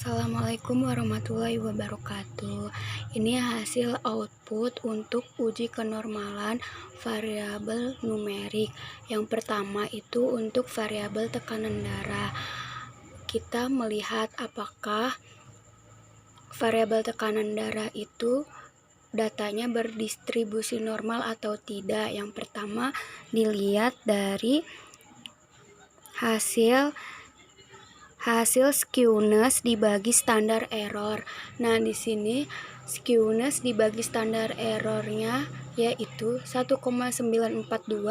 Assalamualaikum warahmatullahi wabarakatuh. Ini hasil output untuk uji kenormalan variabel numerik. Yang pertama itu untuk variabel tekanan darah. Kita melihat apakah variabel tekanan darah itu datanya berdistribusi normal atau tidak. Yang pertama dilihat dari hasil skewness dibagi standar error. Nah, di sini skewness dibagi standar errornya yaitu 1,942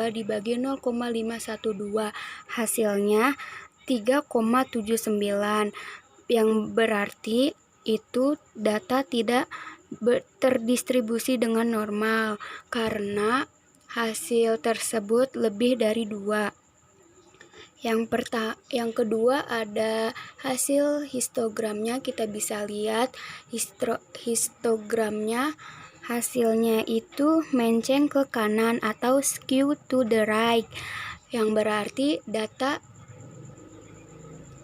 dibagi 0,512. Hasilnya 3,79, yang berarti itu data tidak terdistribusi dengan normal karena hasil tersebut lebih dari 2. Yang kedua ada hasil histogramnya. Kita bisa lihat histogramnya, hasilnya itu menceng ke kanan atau skew to the right, yang berarti data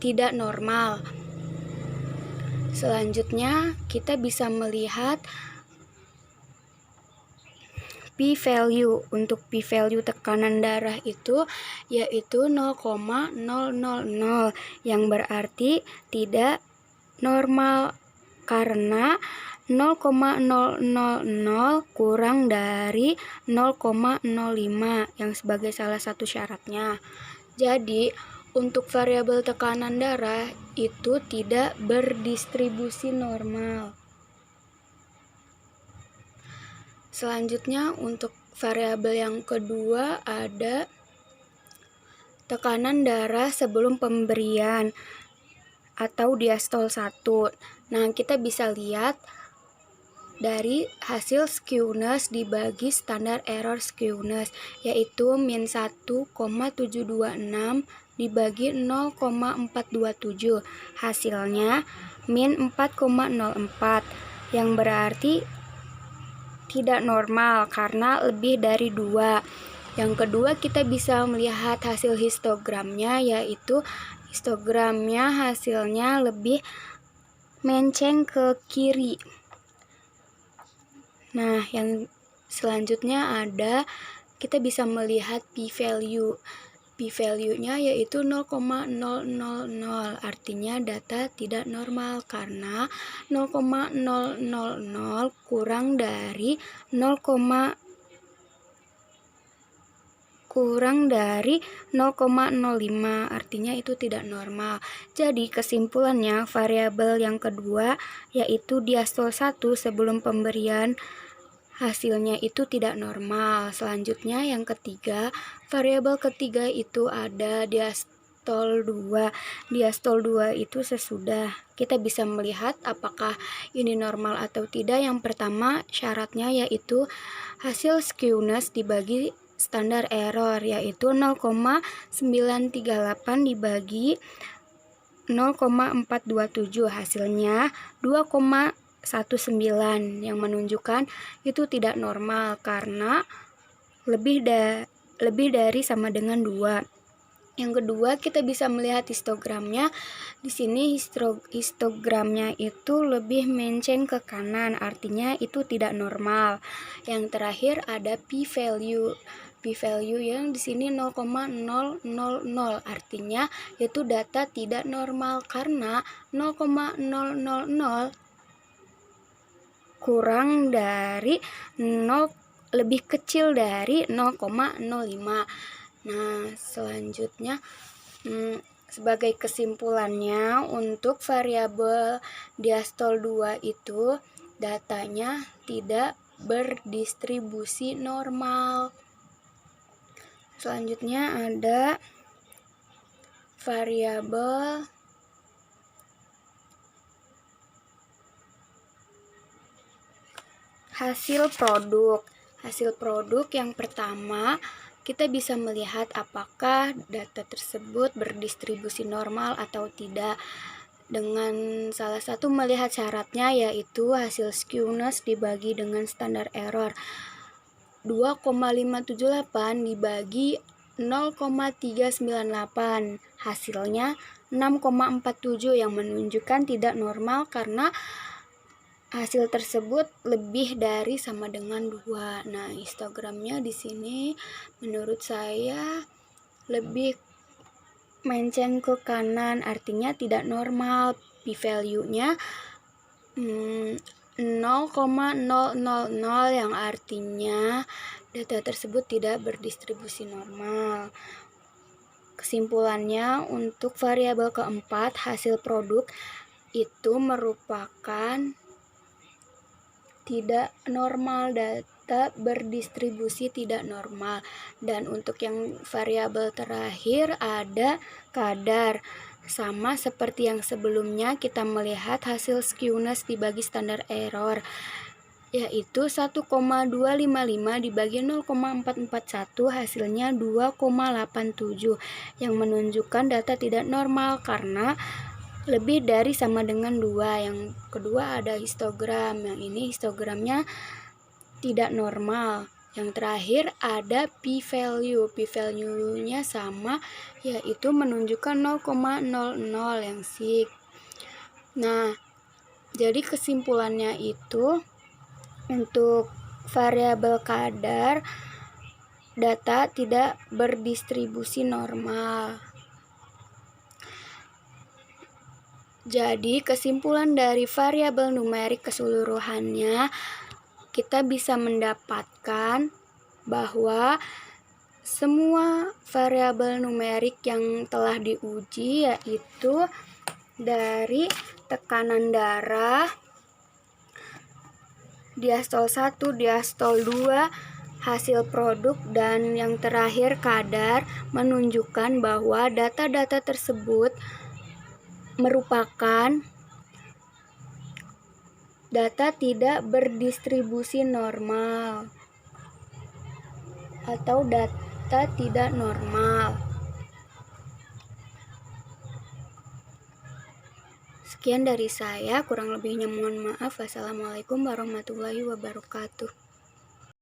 tidak normal. Selanjutnya kita bisa melihat p-value. Untuk p-value tekanan darah itu yaitu 0,000, yang berarti tidak normal karena 0,000 kurang dari 0,05 yang sebagai salah satu syaratnya. Jadi untuk variabel tekanan darah itu tidak berdistribusi normal. Selanjutnya untuk variabel yang kedua ada tekanan darah sebelum pemberian atau diastol 1. Nah, kita bisa lihat dari hasil skewness dibagi standar error skewness yaitu min 1,726 dibagi 0,427. Hasilnya min 4,04, yang berarti tidak normal karena lebih dari 2. Yang kedua kita bisa melihat hasil histogramnya, yaitu histogramnya hasilnya lebih menceng ke kiri. Nah, yang selanjutnya ada kita bisa melihat p-value. P-value-nya yaitu 0,000, artinya data tidak normal karena 0,000 kurang dari 0,05, artinya itu tidak normal. Jadi kesimpulannya variabel yang kedua yaitu diastol 1 sebelum pemberian hasilnya itu tidak normal. Selanjutnya yang ketiga, variabel ketiga itu ada diastol 2. Diastol 2 itu sesudah. Kita bisa melihat apakah ini normal atau tidak. Yang pertama syaratnya yaitu hasil skewness dibagi standar error yaitu 0,938 dibagi 0,427. Hasilnya 2,19, yang menunjukkan itu tidak normal karena lebih dari sama dengan 2. Yang kedua kita bisa melihat histogramnya. Di sini histogramnya itu lebih menceng ke kanan, artinya itu tidak normal. Yang terakhir ada p-value. P-value yang di sini 0,000, artinya itu data tidak normal karena 0,000 kurang dari 0, lebih kecil dari 0,05. Nah, selanjutnya sebagai kesimpulannya untuk variabel diastol 2 itu datanya tidak berdistribusi normal. Selanjutnya ada variabel hasil produk. Hasil produk yang pertama kita bisa melihat apakah data tersebut berdistribusi normal atau tidak dengan salah satu melihat syaratnya yaitu hasil skewness dibagi dengan standar error 2,578 dibagi 0,398. Hasilnya 6,47 yang menunjukkan tidak normal karena hasil tersebut lebih dari sama dengan 2. Nah, histogramnya di sini menurut saya lebih menceng ke kanan, artinya tidak normal. P-value-nya 0,000 yang artinya data tersebut tidak berdistribusi normal. Kesimpulannya, untuk variabel keempat, hasil produk itu merupakan tidak normal, data berdistribusi tidak normal. Dan untuk yang variabel terakhir ada kadar. Sama seperti yang sebelumnya, kita melihat hasil skewness dibagi standar error, yaitu 1,255 dibagi 0,441, hasilnya 2,87, yang menunjukkan data tidak normal karena lebih dari sama dengan 2. Yang kedua ada histogram, yang ini histogramnya tidak normal. Yang terakhir ada p-value, p-value-nya sama, yaitu menunjukkan 0,00 yang sig. Nah, jadi kesimpulannya itu untuk variabel kadar data tidak berdistribusi normal. Jadi kesimpulan dari variabel numerik keseluruhannya, kita bisa mendapatkan bahwa semua variabel numerik yang telah diuji, yaitu dari tekanan darah, diastol 1, diastol 2, hasil produk, dan yang terakhir kadar, menunjukkan bahwa data-data tersebut merupakan data tidak berdistribusi normal atau data tidak normal. Sekian dari saya, kurang lebihnya mohon maaf. Wassalamualaikum warahmatullahi wabarakatuh.